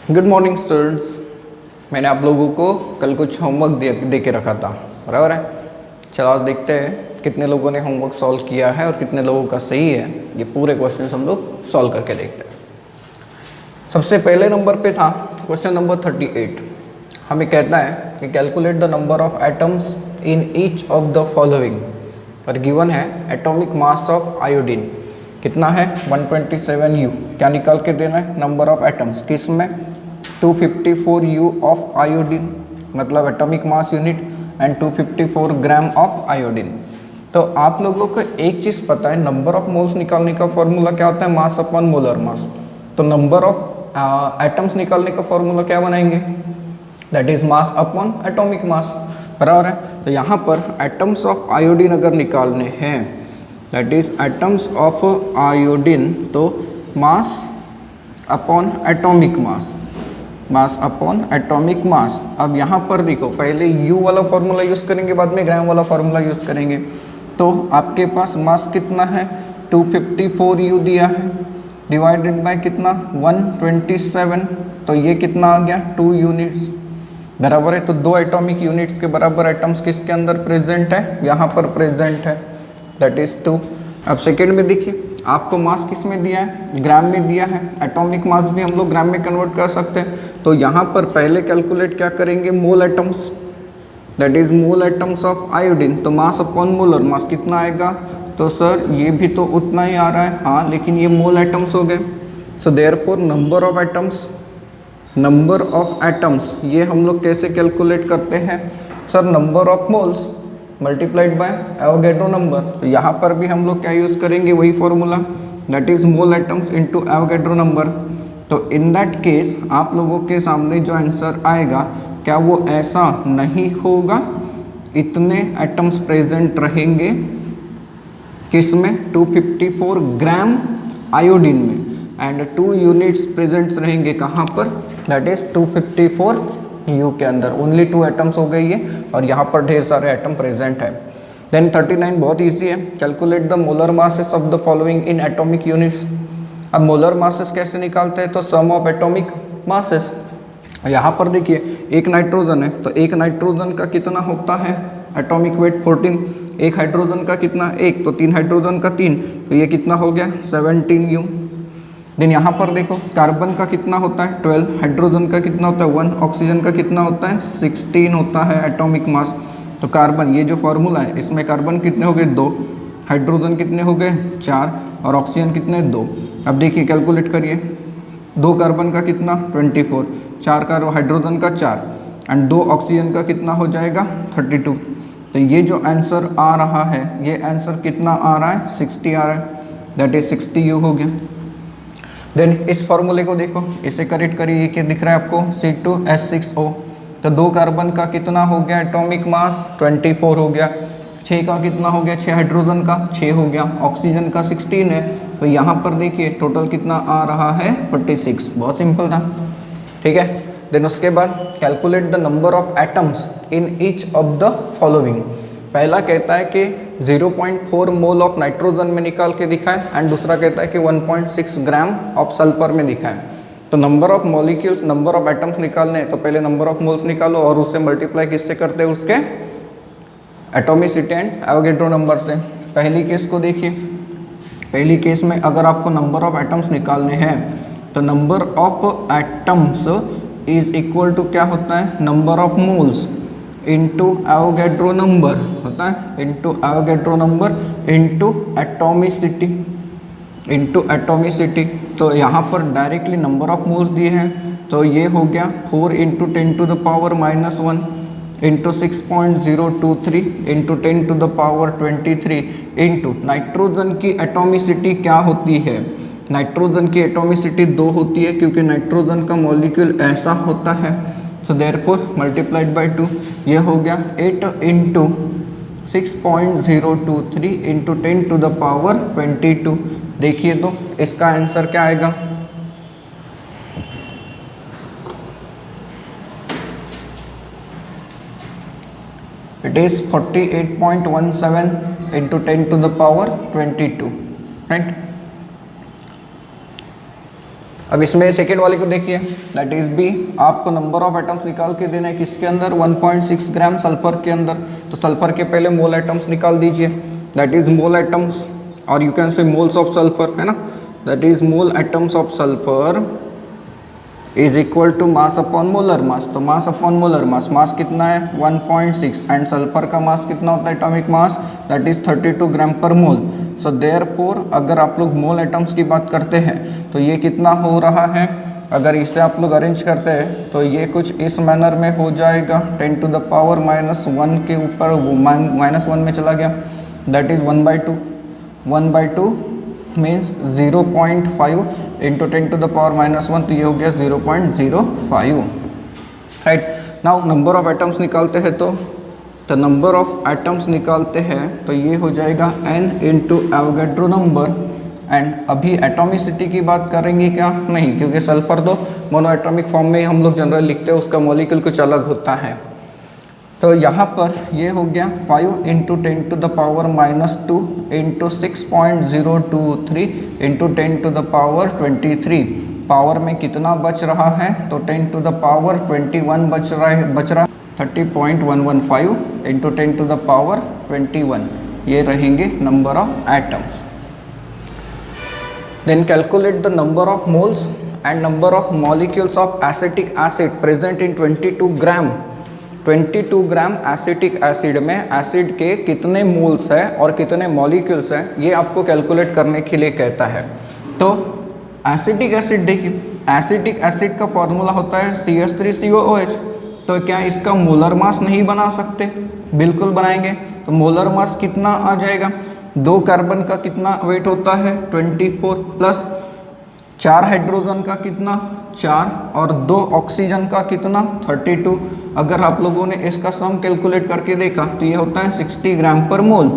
Good morning students. मैंने आप लोगों को कल कुछ होमवर्क दे के रखा था, बराबर है। चलो आज देखते हैं कितने लोगों ने होमवर्क सॉल्व किया है और कितने लोगों का सही है। ये पूरे क्वेश्चन हम लोग सॉल्व करके देखते हैं। सबसे पहले नंबर पे था क्वेश्चन नंबर 38। हमें कहता है कि calculate the number of atoms in each of the following, और गिवन है एटॉमिक मास ऑफ आयोडीन कितना है 127 U। क्या निकाल के देना है? नंबर ऑफ एटम्स किस में? 254 U ऑफ आयोडीन, मतलब atomic mass unit, and 254 gram of iodine. तो आप लोगों को एक चीज़ पता है, नंबर ऑफ मोल्स निकालने का फॉर्मूला क्या होता है? मास अपॉन मोलर मास। तो नंबर ऑफ एटम्स निकालने का फॉर्मूला क्या बनाएंगे? That is mass upon atomic मास, बराबर है। तो यहाँ पर एटम्स ऑफ आयोडीन अगर निकालने हैं, that is atoms of iodine, तो mass upon atomic mass, mass upon atomic mass. अब यहाँ पर देखो, पहले U वाला फॉर्मूला यूज़ करेंगे, बाद में ग्राम वाला फॉर्मूला यूज़ करेंगे। तो आपके पास मास कितना है? 254 U दिया है, डिवाइडेड बाय कितना? 127। तो ये कितना आ गया? 2 यूनिट्स, बराबर है। तो 2 एटॉमिक यूनिट्स के बराबर एटम्स किसके अंदर प्रेजेंट है? यहाँ पर प्रेजेंट है, दैट इज 2। अब सेकेंड में देखिए, आपको मास किस में दिया है? ग्राम में दिया है। एटॉमिक मास भी हम लोग ग्राम में कन्वर्ट कर सकते हैं। तो यहाँ पर पहले कैलकुलेट क्या करेंगे? Mole atoms, that is mole atoms of iodine. तो मास अपॉन मोलर मास कितना आएगा? तो सर ये भी तो उतना ही आ रहा है, हाँ, लेकिन ये मोल एटम्स हो गए। सो therefore number of atoms, number of atoms ये हम लोग कैसे कैलकुलेट करते हैं? Sir number of moles multiplied by Avogadro number. तो यहाँ पर भी हम लोग क्या यूज़ करेंगे? वही formula, that is mole atoms into Avogadro number. तो इन दैट केस आप लोगों के सामने जो आंसर आएगा, क्या वो ऐसा नहीं होगा? इतने एटम्स प्रेजेंट रहेंगे किस में? 254 ग्राम आयोडीन में, एंड 2 यूनिट्स प्रेजेंट रहेंगे कहाँ पर? दैट इज 254 U के अंदर। ओनली 2 एटम्स हो गई है, और यहाँ पर ढेर सारे एटम प्रेजेंट है। देन 39 बहुत इजी है, calculate the molar masses of the following in atomic units. अब मोलर मासेस कैसे निकालते हैं? तो सम ऑफ एटॉमिक मासेस। यहाँ पर देखिए, एक नाइट्रोजन है, तो एक नाइट्रोजन का कितना होता है? Atomic weight 14। एक हाइड्रोजन का कितना? एक, तो 3 हाइड्रोजन का 3, तो ये कितना हो गया? 17 U। देन यहाँ पर देखो, कार्बन का कितना होता है? 12। हाइड्रोजन का कितना होता है? 1। ऑक्सीजन का कितना होता है? 16 होता है एटॉमिक मास। तो कार्बन, ये जो फॉर्मूला है, इसमें कार्बन कितने हो गए? 2। हाइड्रोजन कितने हो गए? 4। और ऑक्सीजन कितने? 2। अब देखिए, कैलकुलेट करिए, 2 कार्बन का कितना? 24। 4 का हाइड्रोजन का 4, एंड 2 ऑक्सीजन का कितना हो जाएगा? 32। तो ये जो आंसर आ रहा है, ये आंसर कितना आ रहा है? 60 आ रहा है, दैट इज 60 U हो गया। देन इस फॉर्मूले को देखो, इसे करेक्ट करिए, क्या दिख रहा है आपको? C2H6O। तो 2 कार्बन का कितना हो गया एटॉमिक मास? 24 हो गया। 6 का कितना हो गया? 6 हाइड्रोजन का 6 हो गया। ऑक्सीजन का 16 है, तो यहाँ पर देखिए टोटल कितना आ रहा है? 46। बहुत सिंपल था, ठीक है। देन उसके बाद calculate the number of atoms in each of the following. पहला कहता है कि 0.4 मोल ऑफ नाइट्रोजन में निकाल के दिखाए, एंड दूसरा कहता है कि 1.6 ग्राम ऑफ सल्फर में दिखाए। तो number of molecules, number of atoms निकालने हैं, तो पहले नंबर ऑफ मोल्स निकालो और उससे मल्टीप्लाई किससे करते हैं? उसके एटॉमिसिटी एंड एवोगैड्रो नंबर से। पहली केस को देखिए, पहली केस में अगर आपको नंबर ऑफ एटम्स निकालने हैं, तो number of atoms is equal to क्या होता है? Number of moles into Avogadro number होता है, into Avogadro number into atomicity, into atomicity. तो यहाँ पर डायरेक्टली नंबर ऑफ मोल्स दिए हैं, तो ये हो गया 4 into 10 to the power -1 into 6.023 into 10 to the power 23 into nitrogen की एटॉमिसिटी क्या होती है? नाइट्रोजन की एटॉमिसिटी 2 होती है, क्योंकि नाइट्रोजन का मॉलिक्यूल ऐसा होता है। सो देयरफॉर मल्टीप्लाइड बाय 2, ये हो गया 8 into 6.023 into 10 to the power 22। देखिए तो इसका आंसर क्या आएगा? It is 48.17 into 10 to the power 22, right. अब इसमें सेकेंड वाले को देखिए, दैट इज बी। आपको नंबर ऑफ एटम्स निकाल के देना है किसके अंदर, 1.6 ग्राम सल्फर के अंदर। तो सल्फर के पहले मोल एटम्स निकाल दीजिए, दैट इज मोल एटम्स, और you can say moles of sulphur, है ना, that is mole atoms of sulphur is equal to mass upon molar mass. तो मास अपॉन मोलर मास, मास कितना है 1.6, एंड सल्फर का मास कितना होता है atomic mass, that is 32 gram per mole. So therefore अगर आप लोग मोल एटम्स की बात करते हैं तो ये कितना हो रहा है, अगर इसे आप लोग अरेंज करते हैं तो ये कुछ इस मैनर में हो जाएगा, 10 टू द पावर -1 के ऊपर वो -1 में चला गया, that is 1/2। 1/2 means 0.5 into 10 to the power -1, तो ये हो गया 0.05, right. Now number of atoms निकालते हैं तो नंबर ऑफ एटम्स निकालते हैं तो ये हो जाएगा n into Avogadro number. And अभी एटॉमिसिटी की बात करेंगे क्या, नहीं, क्योंकि सल्फर तो मोनोएटॉमिक फॉर्म में हम लोग जनरल लिखते हैं, उसका मॉलिक्यूल कुछ अलग होता है। तो यहाँ पर ये हो गया 5 into 10 to the power -2 into 6.023 into 10 to the power 23। Power में कितना बच रहा है, तो 10 टू द पावर 21 बच रहा 30.115 इंटू 10 टू द पावर 21, ये रहेंगे number of atoms. Then calculate the number of moles and number of molecules of acetic acid present in 22 gram. 22 gram acetic acid में एसिड के कितने मोल्स है और कितने मॉलिक्यूल्स हैं, ये आपको कैलकुलेट करने के लिए कहता है। तो एसिटिक एसिड देखिए, एसिटिक एसिड का फॉर्मूला होता है CH3COOH। तो क्या इसका मोलर मास नहीं बना सकते, बिल्कुल बनाएंगे। तो मोलर मास कितना आ जाएगा, 2 कार्बन का कितना वेट होता है 24, प्लस 4 हाइड्रोजन का कितना 4, और 2 ऑक्सीजन का कितना 32। अगर आप लोगों ने इसका सम कैलकुलेट करके देखा तो ये होता है 60 ग्राम पर मोल।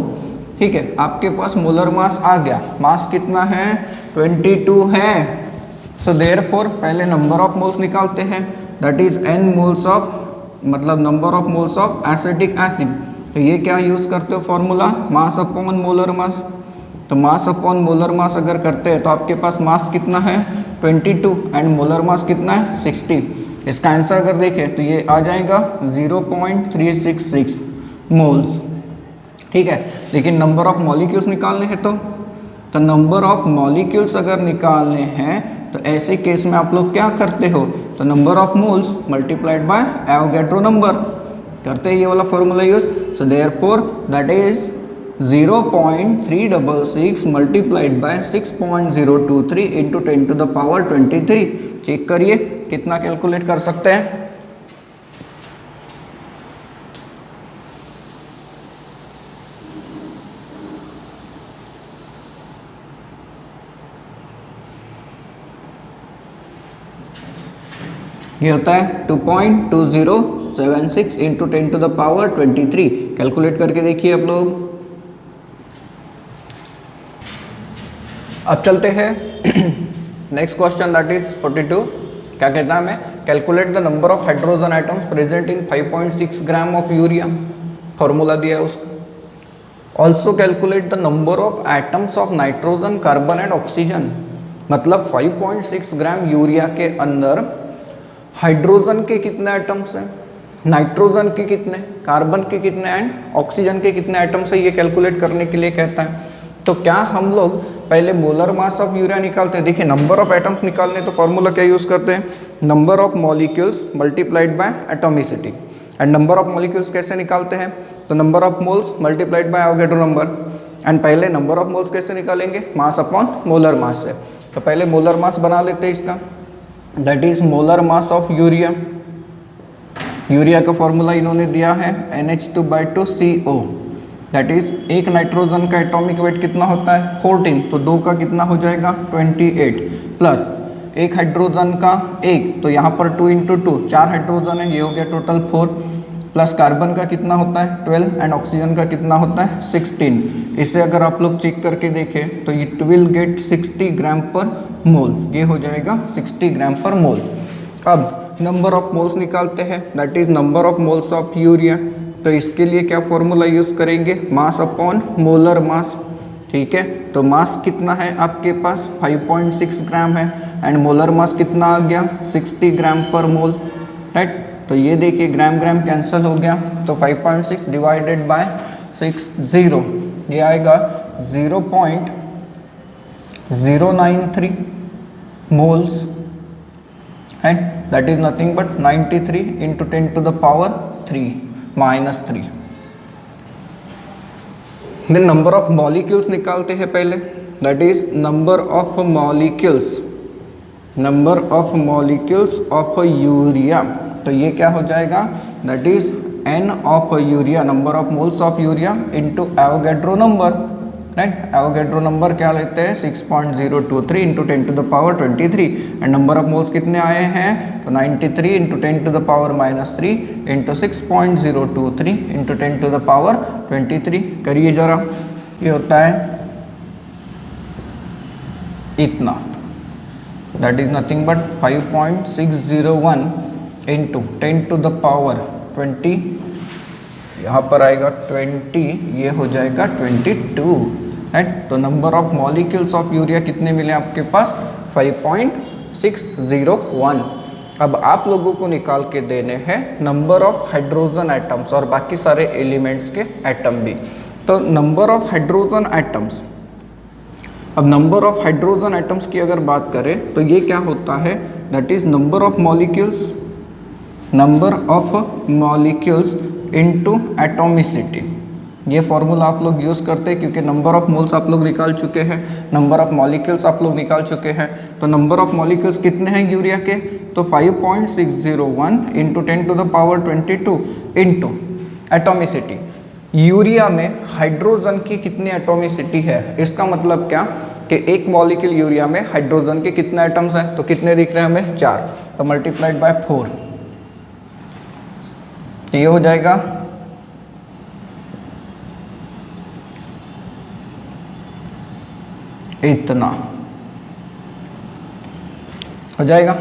ठीक है, आपके पास मोलर मास आ गया, मास कितना है 22 है। सो देयरफॉर पहले नंबर ऑफ मोल्स निकालते हैं, that is n moles of, मतलब number of moles of acetic acid. तो ये क्या यूज़ करते हो formula, mass upon molar mass. तो मास अपॉन मोलर मास अगर करते हैं तो आपके पास मास कितना है 22 एंड मोलर मास कितना है 60। इसका आंसर अगर देखें तो ये आ जाएगा 0.366 मोल्स। ठीक है, लेकिन नंबर ऑफ मॉलिक्यूल्स निकालने हैं तो नंबर ऑफ मॉलिक्यूल्स अगर निकालने हैं तो ऐसे केस में आप लोग क्या करते हो, तो number of moles multiplied by Avogadro number करते हैं, ये वाला formula use. So therefore that is 0.366 multiplied by 6.023 into 10 to the power 23। Check करिए कितना कैलकुलेट कर सकते हैं। ये होता है 2.2076 into 10 to the power 23। Calculate करके देखिए आप लोग। अब चलते हैं नेक्स्ट क्वेश्चन, दैट इज 42। क्या कहता है हमें, calculate the number of hydrogen items present in 5.6 gram of urea. Formula दिया है उसका। Also calculate the number of atoms of nitrogen, carbon and oxygen. मतलब 5.6 ग्राम यूरिया के अंदर हाइड्रोजन के कितने एटम्स हैं, नाइट्रोजन के कितने, कार्बन के कितने एंड ऑक्सीजन के कितने एटम्स है, ये कैलकुलेट करने के लिए कहता है। तो क्या हम लोग पहले मोलर मास ऑफ यूरिया निकालते हैं। देखिए नंबर ऑफ एटम्स निकालने तो फॉर्मूला क्या यूज़ करते हैं, number of molecules multiplied by atomicity. And number of molecules कैसे निकालते हैं, तो number of moles multiplied by Avogadro number. And पहले नंबर ऑफ मोल्स कैसे निकालेंगे, मास अपॉन मोलर मास से। तो पहले मोलर मास बना लेते हैं इसका, that is molar mass of urea. Urea का फॉर्मूला इन्होंने दिया है NH2/2CO। दैट इज एक नाइट्रोजन का एटॉमिक वेट कितना होता है 14, तो 2 का कितना हो जाएगा 28, प्लस एक हाइड्रोजन का 1, तो यहाँ पर 2 इंटू 2 4 हाइड्रोजन है, ये हो गया टोटल 4, प्लस कार्बन का कितना होता है 12 एंड ऑक्सीजन का कितना होता है 16। इसे अगर आप लोग चेक करके देखें तो it will get 60 gram per मोल, ये हो जाएगा 60 ग्राम पर मोल। अब नंबर ऑफ मोल्स निकालते हैं, that is number of moles of urea. तो इसके लिए क्या फॉर्मूला यूज़ करेंगे, मास अपॉन मोलर मास। ठीक है। तो मास कितना है आपके पास 5.6 ग्राम है एंड मोलर मास कितना आ गया 60 ग्राम पर मोल, राइट। तो ये देखिए ग्राम ग्राम कैंसिल हो गया, तो 5.6 डिवाइडेड बाय 60 ये आएगा 0.093 moles and that is nothing but 93 into 10 to the power 3 -3। Then number of molecules निकालते हैं पहले, that is number of molecules of urea. तो ये क्या हो जाएगा, that is n of urea, number of moles of urea into Avogadro number, right. Avogadro number क्या लेते हैं 6.023 into 10 to the power 23 and number of moles कितने आए हैं, तो 93 into 10 to the power -3 into 6.023 into 10 to the power 23। करिए जरा, ये होता है इतना, that is nothing but 5.601 into 10 to the power 20, यहाँ पर आएगा 20, ये हो जाएगा 22, राइट। तो number of molecules of urea कितने मिले आपके पास 5.601। अब आप लोगों को निकाल के देने हैं नंबर ऑफ हाइड्रोजन एटम्स और बाकी सारे एलिमेंट्स के एटम भी। तो नंबर ऑफ हाइड्रोजन एटम्स, अब नंबर ऑफ हाइड्रोजन एटम्स की अगर बात करें तो ये क्या होता है, that is number of molecules into atomicity. ये फॉर्मूला आप लोग यूज़ करते हैं क्योंकि नंबर ऑफ मोल्स आप लोग निकाल चुके हैं, नंबर ऑफ मॉलिक्यूल्स आप लोग निकाल चुके हैं। तो नंबर ऑफ मॉलिक्यूल्स कितने हैं यूरिया के, तो 5.601 into 10 to the power 22 into atomicity. Urea में हाइड्रोजन की कितनी एटॉमिसिटी है, इसका मतलब क्या कि एक मॉलिक्यूल यूरिया में हाइड्रोजन के कितने एटम्स हैं, तो कितने दिख रहे हैं हमें 4, तो मल्टीप्लाइड बाय 4, ये हो जाएगा इतना हो जाएगा।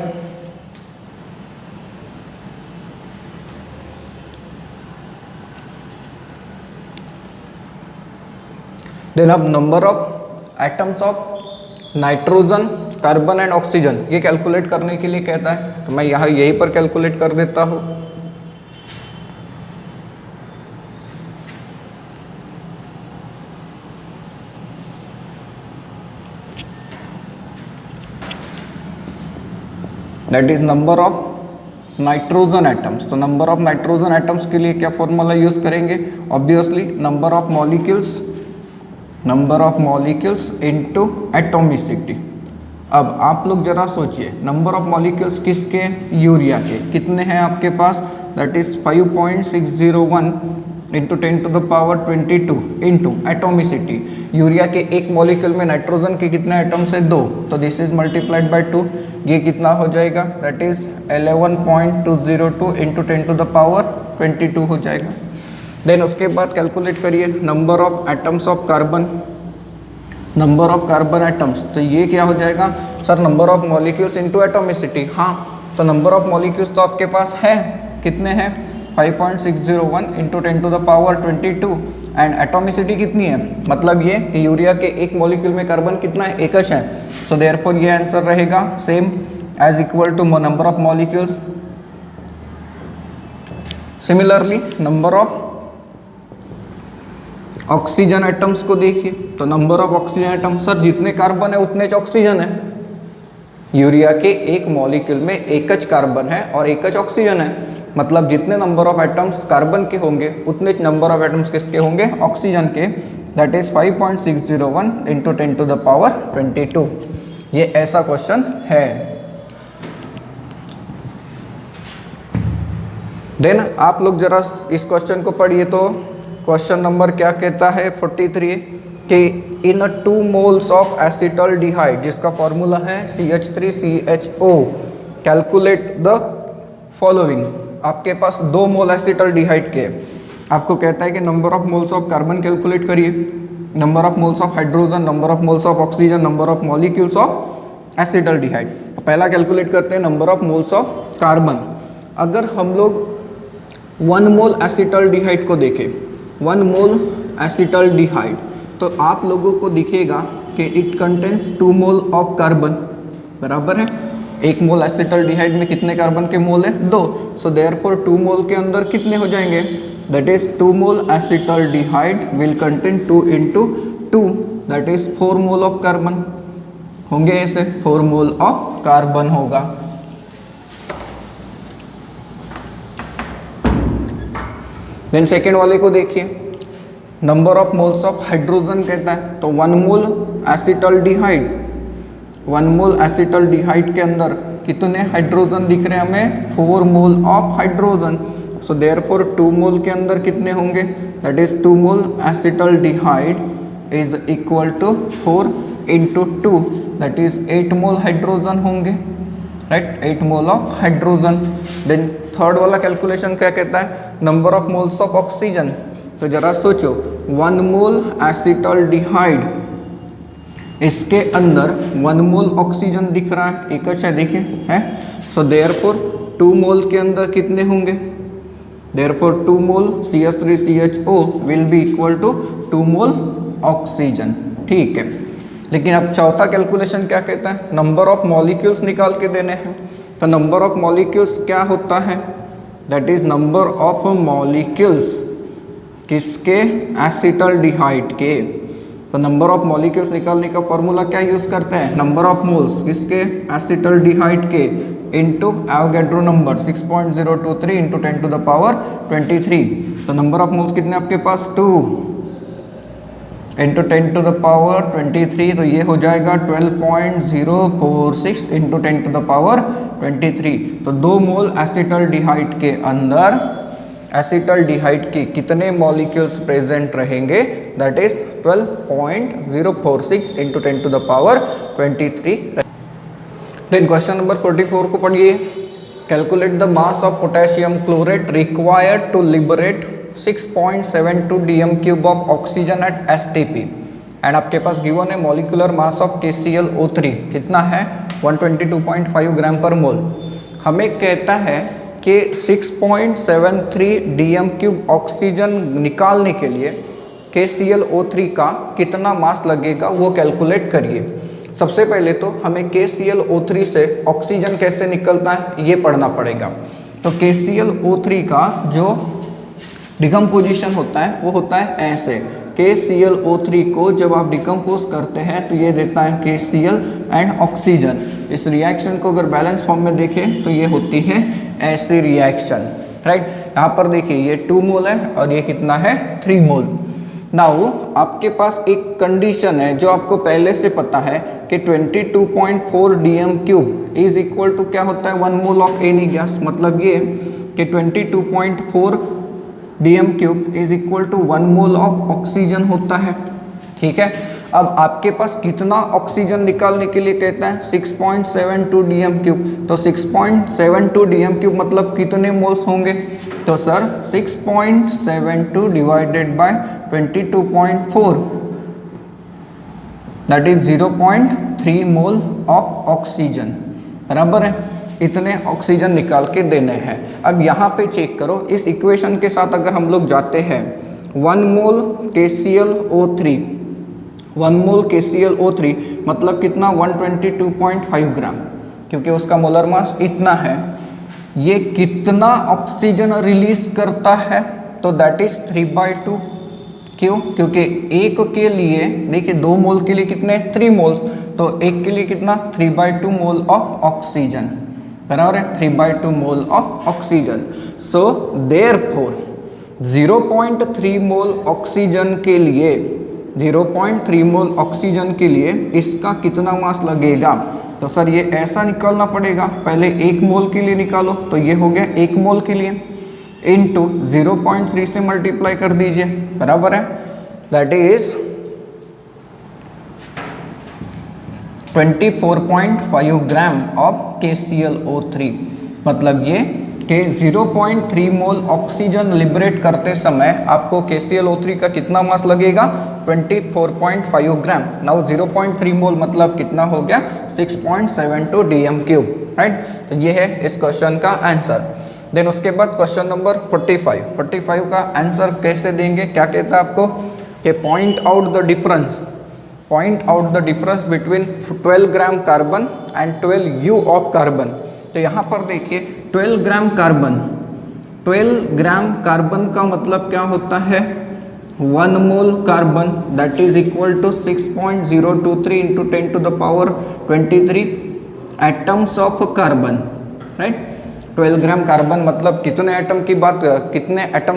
देन अब number of atoms of nitrogen, carbon and oxygen, ये कैलकुलेट करने के लिए कहता है, तो मैं यहाँ यहीं पर कैलकुलेट कर देता हूँ। That is number of nitrogen atoms. तो नंबर ऑफ नाइट्रोजन एटम्स के लिए क्या फॉर्मूला यूज करेंगे, obviously number of molecules into atomicity. अब आप लोग जरा सोचिए, नंबर ऑफ मॉलिक्यूल्स किसके, यूरिया के, कितने हैं आपके पास, that is 5.601 into 10 to the power 22 into atomicity. Urea के एक मॉलिक्यूल में नाइट्रोजन के कितने एटम्स है, 2, तो दिस इज मल्टीप्लाइड बाय 2, ये कितना हो जाएगा, that is 11.202 into 10 to the power 22 हो जाएगा। देन उसके बाद कैलकुलेट करिए number of atoms of carbon, number of carbon atoms, तो ये क्या हो जाएगा, sir number of molecules into atomicity. हाँ, तो नंबर ऑफ मॉलिक्यूल्स तो आपके पास है, कितने हैं 5.601 into 10 to the power 22 and atomicity कितनी है, मतलब ये कि यूरिया के एक मॉलिक्यूल में कार्बन कितना है, एकच है। सो देयरफॉर ये आंसर रहेगा same as equal to number of molecules. Similarly number of oxygen atoms को देखिए, तो number of oxygen atoms, sir जितने कार्बन है उतने ऑक्सीजन है। यूरिया के एक मॉलिक्यूल में एकच कार्बन है और एकच ऑक्सीजन है, मतलब जितने नंबर ऑफ एटम्स कार्बन के होंगे उतने नंबर ऑफ एटम्स किसके होंगे, ऑक्सीजन के। That is 5.601 into 10 to the power 22। ये ऐसा क्वेश्चन है। देन आप लोग जरा इस क्वेश्चन को पढ़िए, तो क्वेश्चन नंबर क्या कहता है 43 कि इन 2 मोल्स ऑफ एसिटल्डिहाइड, जिसका फॉर्मूला है CH3CHO, कैलकुलेट द फॉलोइंग। आपके पास 2 मोल एसिटल्डिहाइड के, आपको कहता है कि number of moles of carbon calculate करिए, number of moles of hydrogen, number of moles of oxygen, number of molecules of acetaldehyde. पहला कैलकुलेट करते हैं number of moles of carbon. अगर हम लोग 1 मोल एसिटल्डिहाइड को देखें, 1 मोल एसिटल्डिहाइड, तो आप लोगों को दिखेगा कि it contains 2 mole of carbon, बराबर है। 1 मोल एसिटल्डिहाइड में कितने कार्बन के मोल है? 2। सो देयरफॉर 2 मोल के अंदर कितने हो जाएंगे? That is 2 mole acetaldehyde will contain 2 into 2, that is 4 mole of carbon होंगे। ऐसे 4 मोल ऑफ कार्बन होगा। देन सेकेंड वाले को देखिए, number of moles of hydrogen कहता है। तो 1 मोल एसिटल्डिहाइड, 1 मोल एसिटल्डिहाइड के अंदर कितने हाइड्रोजन दिख रहे हैं हमें? 4 mole of hydrogen. So therefore 2 mole के अंदर कितने होंगे? That is 2 mole acetaldehyde is equal to 4 into 2, that is 8 mole hydrogen होंगे, right. 8 mole of hydrogen. Then third वाला कैलकुलेशन क्या कहता है? Number of moles of oxygen. तो जरा सोचो, 1 मोल एसिटल्डिहाइड, इसके अंदर 1 मोल ऑक्सीजन दिख रहा है, एक अच्छा देखिए है। सो देयरफॉर 2 मोल के अंदर कितने होंगे? Therefore 2 mole CH3CHO will be equal to 2 mole oxygen, ठीक है। लेकिन अब चौथा कैलकुलेशन क्या कहता है? नंबर ऑफ मॉलिक्यूल्स निकाल के देने हैं। तो नंबर ऑफ मॉलिक्यूल्स क्या होता है? That is number of molecules किसके? एसिटल्डिहाइड के। तो नंबर ऑफ मॉलिक्यूल्स निकालने का फॉर्मूला क्या यूज करते हैं? नंबर ऑफ मोल्स किसके? एसिटल्डिहाइड के into Avogadro number 6.023 into 10 to the power 23। तो नंबर ऑफ मोल्स कितने आपके पास? 2 इंटू 10 to the power 23, तो ये हो जाएगा 12.046 इंटू 10 to the power 23। तो 2 मोल एसिटल्डिहाइड के अंदर एसिटल्डिहाइड के कितने मॉलिक्यूल्स प्रेजेंट रहेंगे? That is 12.046 into 10 to the power 23। Then question number 44 को पढ़िए। Calculate the mass of potassium chlorate required to liberate 6.72 dm³ of oxygen at STP and आपके पास गिवन है मॉलिकुलर मास ऑफ KClO3 कितना है? 122.5 ग्राम per मोल। हमें कहता है कि 6.73 dm³ ऑक्सीजन निकालने के लिए KClO3 का कितना मास लगेगा वो कैलकुलेट करिए। सबसे पहले तो हमें KClO3 से ऑक्सीजन कैसे निकलता है ये पढ़ना पड़ेगा। तो KClO3 का जो डिकम्पोजिशन होता है वो होता है ऐसे। KClO3 को जब आप डिकम्पोज करते हैं तो ये देता है KCl एंड ऑक्सीजन। इस रिएक्शन को अगर बैलेंस फॉर्म में देखें तो ये होती है ऐसी रिएक्शन, राइट। यहाँ पर देखिए ये 2 मोल है और ये कितना है? 3 मोल। नाउ आपके पास एक कंडीशन है जो आपको पहले से पता है कि 22.4 dm³ इज इक्वल टू क्या होता है? 1 मोल ऑफ एनी गैस। मतलब ये कि 22.4 dm³ is equal to 1 mole of oxygen होता है, ठीक है। अब आपके पास कितना ऑक्सीजन निकालने के लिए कहता है? 6.72 dm³। तो 6.72 dm³ मतलब कितने मोल्स होंगे? तो sir 6.72 divided by 22.4 that is 0.3 mole of oxygen, बराबर है। इतने ऑक्सीजन निकाल के देने हैं। अब यहाँ पे चेक करो, इस इक्वेशन के साथ अगर हम लोग जाते हैं 1 मोल KClO3, 1 मोल KClO3 मतलब कितना? 122.5 ग्राम, क्योंकि उसका मोलर मास इतना है। ये कितना ऑक्सीजन रिलीज करता है? तो दैट इज 3/2। क्यों? क्योंकि एक के लिए देखिए 2 मोल के लिए कितने? 3 मोल्स, तो एक के लिए कितना? 3/2 मोल ऑफ ऑक्सीजन, बराबर है 3/2 मोल of oxygen. So therefore 0.3 mole oxygen के लिए 0.3 मोल ऑक्सीजन के लिए इसका कितना मास लगेगा? तो सर ये ऐसा निकालना पड़ेगा, पहले 1 मोल के लिए निकालो, तो ये हो गया 1 मोल के लिए इनटू 0.3 से मल्टीप्लाई कर दीजिए, बराबर है that is 24.5 gram of KClO3। मतलब ये कि 0.3 मोल ऑक्सीजन लिबरेट करते समय आपको KClO3 का कितना मास लगेगा? 24.5 ग्राम। नाउ 0.3 मोल मतलब कितना हो गया? 6.72 dm³, राइट। तो ये है इस क्वेश्चन का आंसर। देन उसके बाद क्वेश्चन नंबर 45 का आंसर कैसे देंगे? क्या कहता है आपको कि point out the difference between 12 gram carbon and 12 you of carbon. तो यहाँ पर देखिए 12 ग्राम कार्बन का मतलब क्या होता है, 1 mole carbon that is equal to 6.023 into 10 to the power 23 atoms of carbon, right. 12 gram carbon मतलब कितने एटम्स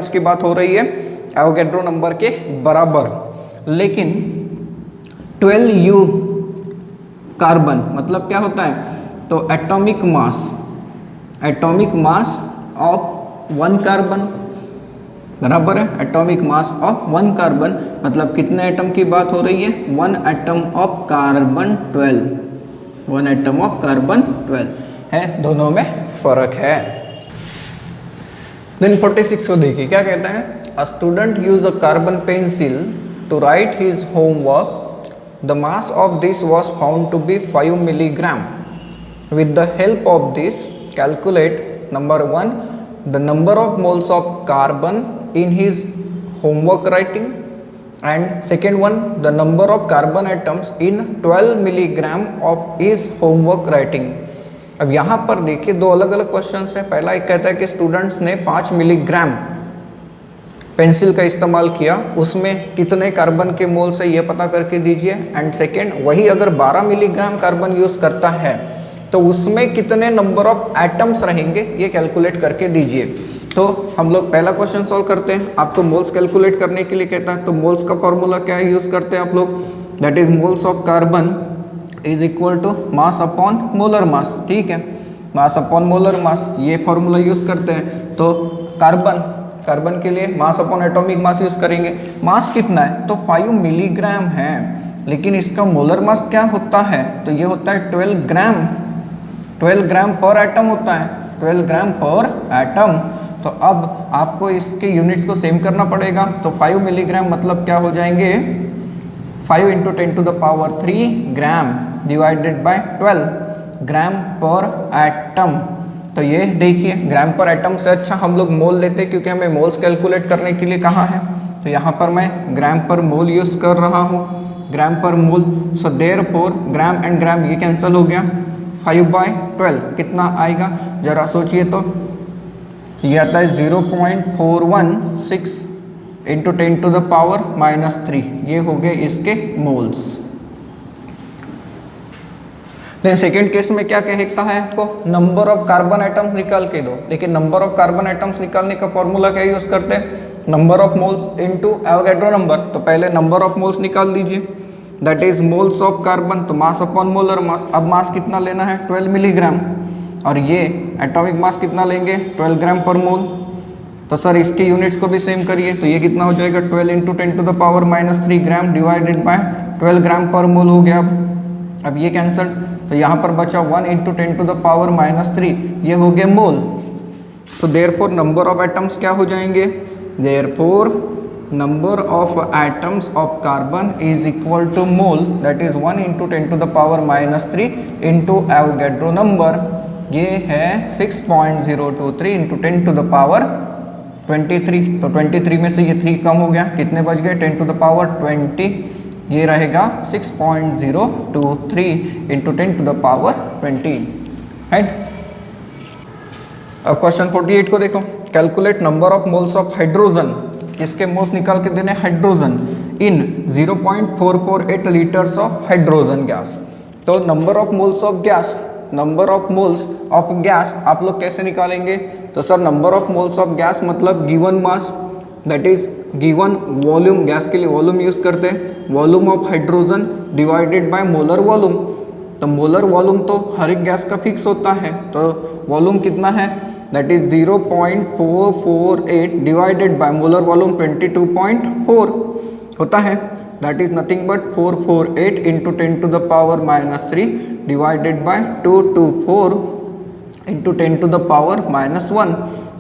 की बात हो रही है, एवोगैड्रो नंबर के बराबर। लेकिन 12 यू कार्बन मतलब क्या होता है, तो एटॉमिक मास ऑफ 1 कार्बन, बराबर है। एटॉमिक मास ऑफ 1 कार्बन मतलब कितने एटम की बात हो रही है, 1 atom of carbon 12, 1 atom of carbon 12 है, दोनों में फर्क है। देन 46 को देखिए क्या कहता है, a student use a carbon pencil to write his homework, the mass of this was found to be 5 milligram. With the help of this calculate number 1 the number of moles of carbon in his homework writing, and second one the number of carbon atoms in 12 milligram of his homework writing। अब यहाँ पर देखिए दो अलग अलग questions है। पहला एक कहता है कि स्टूडेंट्स ने 5 मिलीग्राम पेंसिल का इस्तेमाल किया, उसमें कितने कार्बन के मोल्स है ये पता करके दीजिए। एंड सेकेंड, वही अगर 12 मिलीग्राम कार्बन यूज करता है तो उसमें कितने नंबर ऑफ एटम्स रहेंगे ये कैलकुलेट करके दीजिए। तो हम लोग पहला क्वेश्चन सॉल्व करते हैं। आपको मोल्स कैलकुलेट करने के लिए कहता है, तो मोल्स का फॉर्मूला क्या यूज करते हैं आप लोग, that is moles of carbon is equal to mass upon molar mass, ठीक है, मास अपॉन मोलर मास, ये फॉर्मूला यूज करते हैं। तो कार्बन के लिए मास अपॉन एटॉमिक मास यूज करेंगे। मास कितना है, तो 5 मिलीग्राम है, लेकिन इसका मोलर मास क्या होता है, तो ये होता है 12 ग्राम पर एटम होता है, 12 ग्राम पर एटम। तो अब आपको इसके यूनिट्स को सेम करना पड़ेगा। तो 5 मिलीग्राम मतलब क्या हो जाएंगे, 5 into 10 to the power 3 gram divided by 12 gram per atom. तो ये देखिए ग्राम पर एटम से अच्छा हम लोग मोल लेते हैं, क्योंकि हमें मोल्स कैलकुलेट करने के लिए कहा है। तो यहाँ पर मैं ग्राम पर मोल यूज कर रहा हूँ, ग्राम per mole. So therefore gram and ग्राम ये कैंसिल हो गया, 5/12 कितना आएगा जरा सोचिए। तो ये आता है 0.416 इंटू 10 टू द पावर -3, ये हो गए इसके मोल्स। देन सेकेंड केस में क्या कहता है आपको, नंबर ऑफ कार्बन एटम्स निकाल के दो। लेकिन नंबर ऑफ कार्बन एटम्स निकालने का फॉर्मूला क्या यूज करते हैं, number of moles into Avogadro number. तो पहले नंबर ऑफ मोल्स निकाल दीजिए, that is moles of carbon, तो मास अपॉन मोलर मास। अब मास कितना लेना है, 12 मिलीग्राम, और ये एटॉमिक मास कितना लेंगे, 12 ग्राम पर मोल। तो सर इसके यूनिट्स को भी सेम करिए, तो ये कितना हो जाएगा, 12 into 10 to the power -3 gram divided by 12 gram per mole हो गया। अब ये कैंसल, तो यहाँ पर बचा 1 इंटू 10 टू द पावर -3, ये हो गए mole. So therefore number of atoms क्या हो जाएंगे, therefore number of atoms of carbon is equal to mole, that is 1 into 10 to the power -3 into Avogadro number, ये है 6.023 into 10 to the power 23। तो 23 में से ये 3 कम हो गया, कितने बच गए, 10 to the power 20, ये रहेगा 6.023 into 10 to the power 20, right. अब क्वेश्चन 48 को देखो, calculate number of moles of hydrogen, किसके मोल्स निकाल के देने, hydrogen, in 0.448 litres of hydrogen gas. तो number of moles of gas, number of moles of gas आप लोग कैसे निकालेंगे, तो sir number of moles of gas मतलब given mass that is given volume, gas के लिए वॉल्यूम यूज करते हैं, volume of hydrogen divided by molar volume. तो मोलर वॉल्यूम तो हर एक गैस का फिक्स होता है, तो वॉल्यूम कितना है, that is 0.448 divided by molar volume 22.4 होता है, that is nothing but 448 into 10 to the power -3 divided by 224 into 10 to the power -1।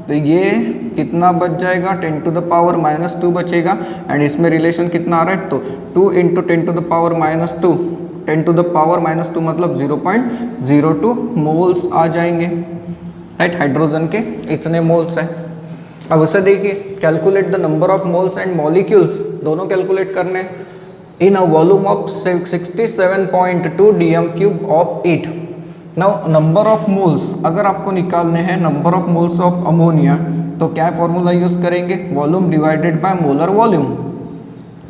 तो ये कितना बच जाएगा, 10 टू द पावर -2 बचेगा, एंड इसमें रिलेशन कितना आ रहा है, तो 2 into 10 to the power -2, 10 to the power -2 मतलब 0.02 मोल्स आ जाएंगे, राइट। हाइड्रोजन के इतने मोल्स हैं। अब उसे देखिए, calculate the number of moles and molecules दोनों कैलकुलेट करने in a volume of 67.2 dm³ of it. Now number of moles अगर आपको निकालने हैं number of moles of ammonia तो क्या फॉर्मूला यूज करेंगे, volume divided by molar volume.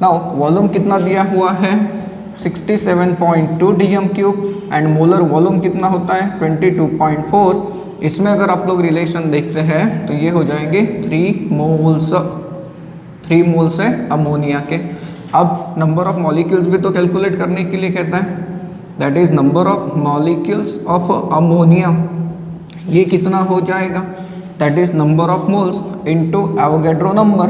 Now volume कितना दिया हुआ है 67.2 dm³ एंड मोलर वॉल्यूम कितना होता है 22.4। इसमें अगर आप लोग रिलेशन देखते हैं तो ये हो जाएंगे 3 मोल्स है अमोनिया के। अब नंबर ऑफ मॉलिक्यूल्स भी तो कैलकुलेट करने के लिए कहता है, that is number of molecules of ammonia. ये कितना हो जाएगा, that is number of moles into Avogadro number,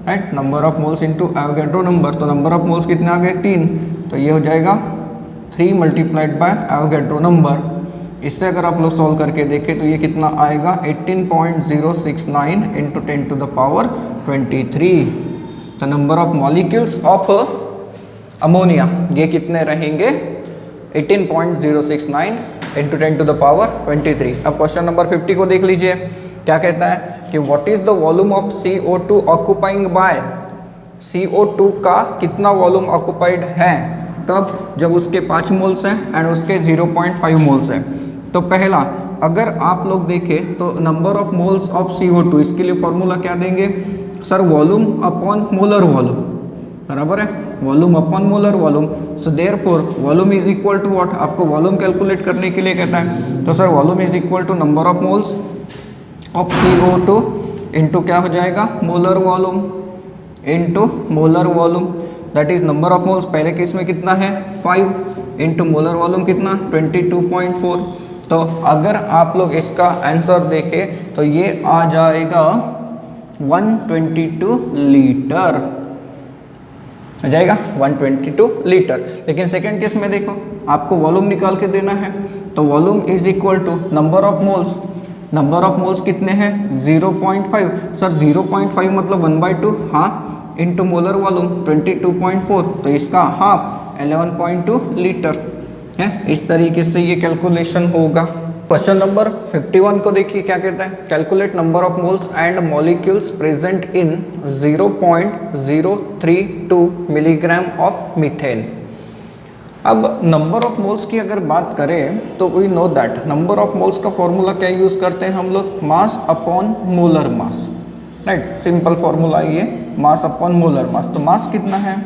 right, number of moles into Avogadro number. तो नंबर ऑफ मोल्स कितने आ गए 3, तो ये हो जाएगा 3 मल्टीप्लाइड बाय एवोगैड्रो नंबर। इससे अगर आप लोग सॉल्व करके देखें तो ये कितना आएगा 18.069 इंटू 10 टू द पावर 23। तो number of molecules of ammonia ये कितने रहेंगे 18.069 इंटू 10 टू द पावर 23। अब क्वेश्चन नंबर 50 को देख लीजिए, क्या कहता है कि what is the volume of CO2 occupying by, CO2 का कितना वॉल्यूम ऑक्युपाइड है, तब जब उसके 5 मोल्स हैं एंड उसके 0.5 मोल्स हैं। तो पहला अगर आप लोग देखें तो number of moles of CO2 इसके लिए फॉर्मूला क्या देंगे sir, volume upon molar volume, बराबर है, volume upon molar volume. So therefore volume is equal to what, आपको वॉल्यूम कैलकुलेट करने के लिए कहता है, तो sir volume is equal to number of moles of CO2 into क्या हो जाएगा molar volume into molar volume, that is number of moles पहले केस में कितना है 5 इंटू मोलर वॉल्यूम कितना 22.4। तो अगर आप लोग इसका आंसर देखें तो ये आ जाएगा 122 लीटर, आ जाएगा 122 लीटर। लेकिन सेकेंड केस में देखो आपको वॉल्यूम निकाल के देना है, तो volume is equal to number of moles, number of moles कितने हैं 0.5, सर 0.5 मतलब 1/2, हाँ, इंटू मोलर वॉल्यूम 22.4, तो इसका हाफ 11.2 लीटर है। इस तरीके से ये कैलकुलेशन होगा। क्वेश्चन नंबर 51 को देखिए क्या कहता है, calculate number of moles and molecules present in 0.032 milligram of methane. अब नंबर ऑफ मोल्स की अगर बात करें तो we know that number of moles का फॉर्मूला क्या यूज़ करते हैं हम लोग, mass upon molar mass, right, simple formula ये मास अपॉन मोलर मास। तो मास कितना है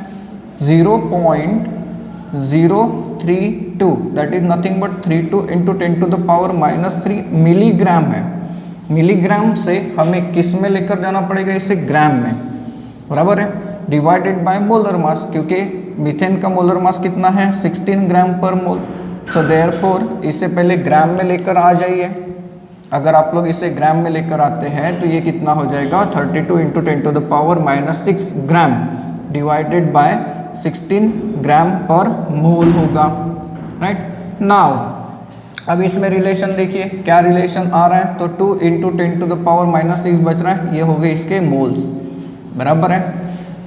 0.032, that is nothing but 32 into 10 to the power -3 milligram है। मिलीग्राम से हमें किस में लेकर जाना पड़ेगा, इसे ग्राम में, बराबर है, डिवाइडेड बाय मोलर मास, क्योंकि मीथेन का मोलर मास कितना है 16 ग्राम पर मोल। सो देयरफॉर इससे पहले ग्राम में लेकर आ जाइए, अगर आप लोग इसे ग्राम में लेकर आते हैं तो ये कितना हो जाएगा 32 into 10 to the power -6 gram divided by 16 gram per mole होगा, राइट। नाउ अब इसमें रिलेशन देखिए क्या रिलेशन आ रहा है, तो 2 इंटू 10 टू द पावर -6 बच रहा है, ये हो गए इसके मोल्स, बराबर है।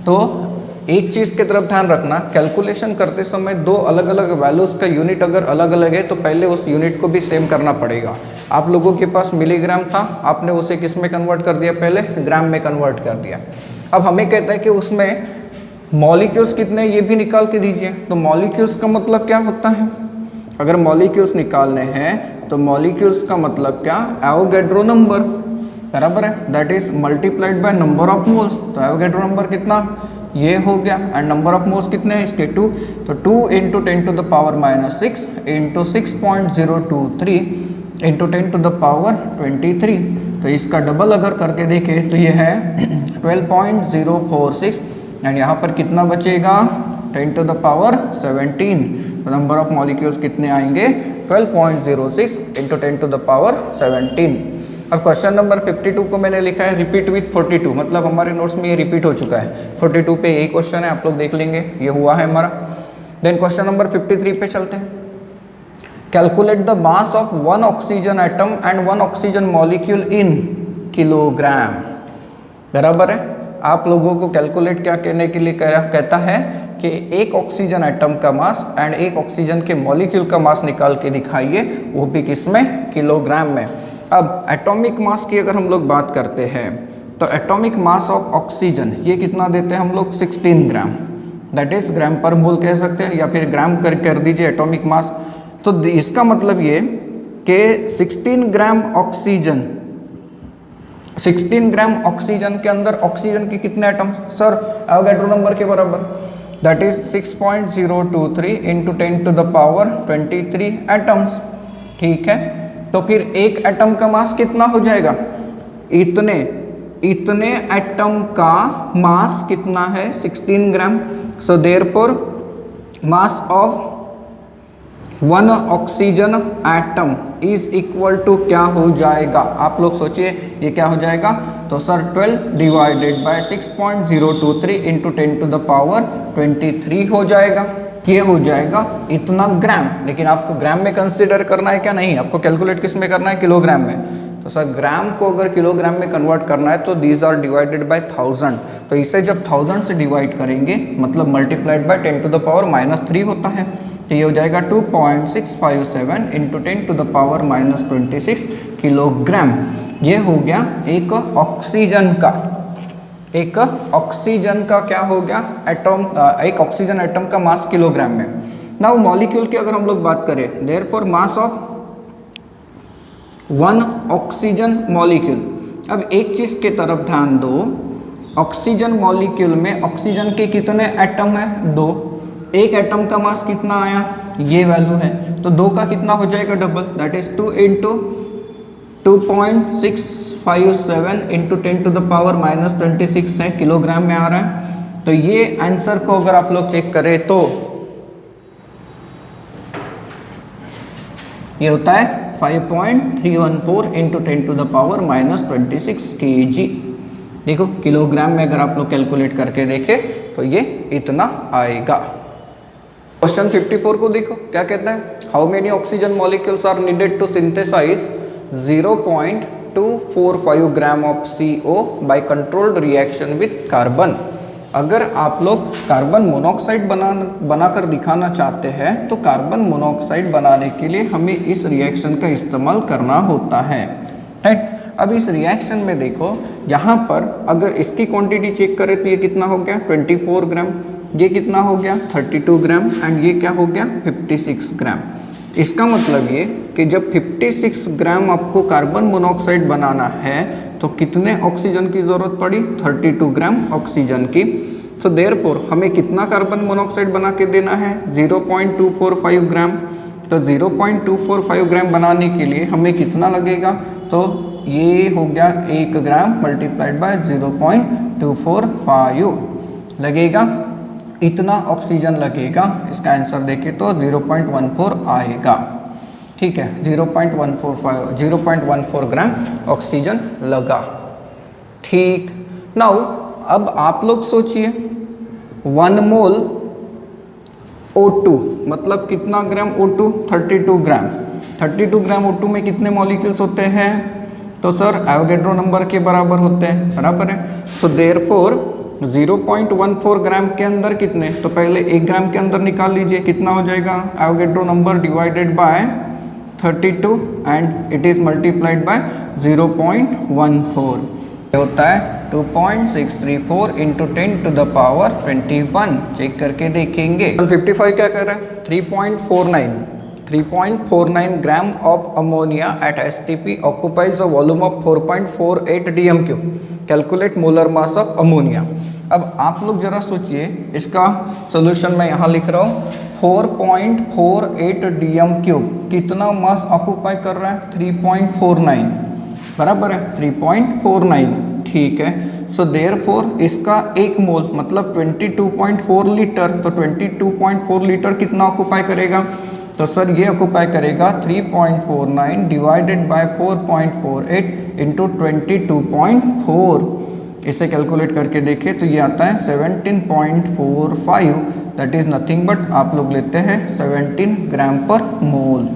तो एक चीज़ की तरफ ध्यान रखना, कैलकुलेशन करते समय दो अलग अलग वैल्यूज़ का यूनिट अगर अलग अलग है तो पहले उस यूनिट को भी सेम करना पड़ेगा। आप लोगों के पास मिलीग्राम था, आपने उसे किस में कन्वर्ट कर दिया, पहले ग्राम में कन्वर्ट कर दिया। अब हमें कहता है कि उसमें मॉलिक्यूल्स कितने ये भी निकाल के दीजिए। तो मॉलिक्यूल्स का मतलब क्या होता है, अगर मॉलिक्यूल्स निकालने हैं तो मॉलिक्यूल्स का मतलब क्या, एवोगैड्रो नंबर, बराबर है, that is multiplied by number of moles. तो एवोगैड्रो नंबर कितना ये हो गया, एंड नंबर ऑफ मोल्स कितने हैं इसके 2, तो 2 into 10 to the power -6 into 6.023 into 10 to the power 23। तो इसका डबल अगर करके देखें तो ये है 12.046 एंड यहाँ पर कितना बचेगा 10 टू द पावर 17। तो नंबर ऑफ मॉलिक्यूल्स कितने आएंगे 12.06 इंटू 10 टू द पावर 17। अब क्वेश्चन नंबर 52 को मैंने लिखा है रिपीट विथ 42, मतलब हमारे नोट्स में ये रिपीट हो चुका है। 42 पे यही क्वेश्चन है, आप लोग देख लेंगे, ये हुआ है हमारा। देन क्वेश्चन नंबर 53 पे चलते हैं। Calculate the mass of 1 oxygen atom and 1 oxygen molecule in kilogram, बराबर है। आप लोगों को कैलकुलेट क्या कहने के लिए कहता है कि एक ऑक्सीजन एटम का मास एंड एक ऑक्सीजन के मॉलिक्यूल का मास निकाल के दिखाइए, वो भी किस में, किलोग्राम में। अब एटॉमिक मास की अगर हम लोग बात करते हैं तो एटॉमिक मास ऑफ ऑक्सीजन ये कितना देते हैं हम लोग 16 ग्राम, दैट इज ग्राम पर मोल कह सकते हैं, या फिर ग्राम कर दीजिए एटॉमिक मास। तो इसका मतलब ये कि 16 ग्राम ऑक्सीजन, 16 ग्राम ऑक्सीजन के अंदर ऑक्सीजन के कितने एटम सर एवोगैड्रो नंबर के बराबर, that is 6.023 into 10 to the power 23 atoms. ठीक है, तो फिर एक एटम का मास कितना हो जाएगा, इतने एटम का मास कितना है 16 gram. So therefore mass of one oxygen atom is equal to क्या हो जाएगा, आप लोग सोचिए ये क्या हो जाएगा। तो sir 12 divided by 6.023 into 10 to the power 23 हो जाएगा, ये हो जाएगा इतना ग्राम। लेकिन आपको ग्राम में कंसीडर करना है क्या, नहीं, आपको कैलकुलेट किस में करना है, किलोग्राम में। तो सर ग्राम को अगर किलोग्राम में कन्वर्ट करना है तो दीज आर डिवाइडेड बाय 1000, तो इसे जब 1000 से डिवाइड करेंगे मतलब multiplied by 10 to the power -3 होता है, तो ये हो जाएगा 2.657 into 10 to the power -26 kilogram. ये हो गया एक ऑक्सीजन का, एक ऑक्सीजन का क्या हो गया एटम, एक ऑक्सीजन एटम का मास किलोग्राम में। नाउ मॉलिक्यूल की अगर हम लोग बात करें, therefore mass of one oxygen molecule. अब एक चीज की तरफ ध्यान दो, ऑक्सीजन मॉलिक्यूल में ऑक्सीजन के कितने एटम है, 2, एक एटम का मास कितना आया, ये वैल्यू है, तो 2 का कितना हो जाएगा double, that is 2 into 2.657 into 10 to the power -26 है, किलोग्राम में आ रहा है। तो ये आंसर को अगर आप लोग चेक करें तो ये होता है 5.314 into 10 to the power -26 kg। देखो किलोग्राम में अगर आप लोग कैलकुलेट करके देखें तो ये इतना आएगा। क्वेश्चन 54 को देखो क्या कहता है, how many oxygen molecules are needed to synthesize 0.245 gram of CO by controlled reaction with carbon. अगर आप लोग कार्बन मोनोऑक्साइड बनाकर दिखाना चाहते हैं तो कार्बन मोनोऑक्साइड बनाने के लिए हमें इस रिएक्शन का इस्तेमाल करना होता है, राइट। अब इस रिएक्शन में देखो यहाँ पर अगर इसकी क्वांटिटी चेक करें तो ये कितना हो गया 24 ग्राम, ये कितना हो गया 32 ग्राम एंड ये क्या हो गया 56 ग्राम। इसका मतलब ये कि जब 56 ग्राम आपको कार्बन मोनोऑक्साइड बनाना है तो कितने ऑक्सीजन की ज़रूरत पड़ी, 32 ग्राम ऑक्सीजन की। सो देयरफॉर हमें कितना कार्बन मोनोऑक्साइड बना के देना है 0.245 ग्राम। तो 0.245 ग्राम बनाने के लिए हमें कितना लगेगा, तो ये हो गया 1 ग्राम मल्टीप्लाइड बाय 0.245 लगेगा, इतना ऑक्सीजन लगेगा। इसका आंसर देखें तो 0.14 आएगा, ठीक है, 0.14 ग्राम ऑक्सीजन लगा। ठीक, नाउ अब आप लोग सोचिए 1 मोल O2 मतलब कितना ग्राम O2, 32 ग्राम। 32 ग्राम O2 में कितने मॉलिक्यूल्स होते हैं, तो सर एवोगैड्रो नंबर के बराबर होते हैं, बराबर है। सो देयरफॉर 0.14 ग्राम के अंदर कितने, तो पहले 1 ग्राम के अंदर निकाल लीजिए कितना हो जाएगा, Avogadro number divided by 32 and it is multiplied by 0.14 होता है 2.634 into 10 to the power 21। Check करके देखेंगे। 55 क्या कर रहा है 3.49 gram of ammonia at STP occupies a volume of 4.48 dm3। Calculate molar mass of ammonia. अब आप लोग जरा सोचिए, इसका सोल्यूशन मैं यहाँ लिख रहा हूँ, 4.48 dm3 कितना मास ऑक्यूपाई कर रहा है 3.49, बराबर है 3.49, ठीक है। सो देयरफॉर इसका 1 मोल मतलब 22.4 लीटर, तो 22.4 लीटर कितना ऑक्यूपाई करेगा, तो सर ये ऑक्यूपाई करेगा 3.49 डिवाइडेड बाय 4.48 इंटू 22.4। इसे कैलकुलेट करके देखें तो ये आता है 17.45, दैट इज नथिंग बट आप लोग लेते हैं 17 ग्राम पर मोल।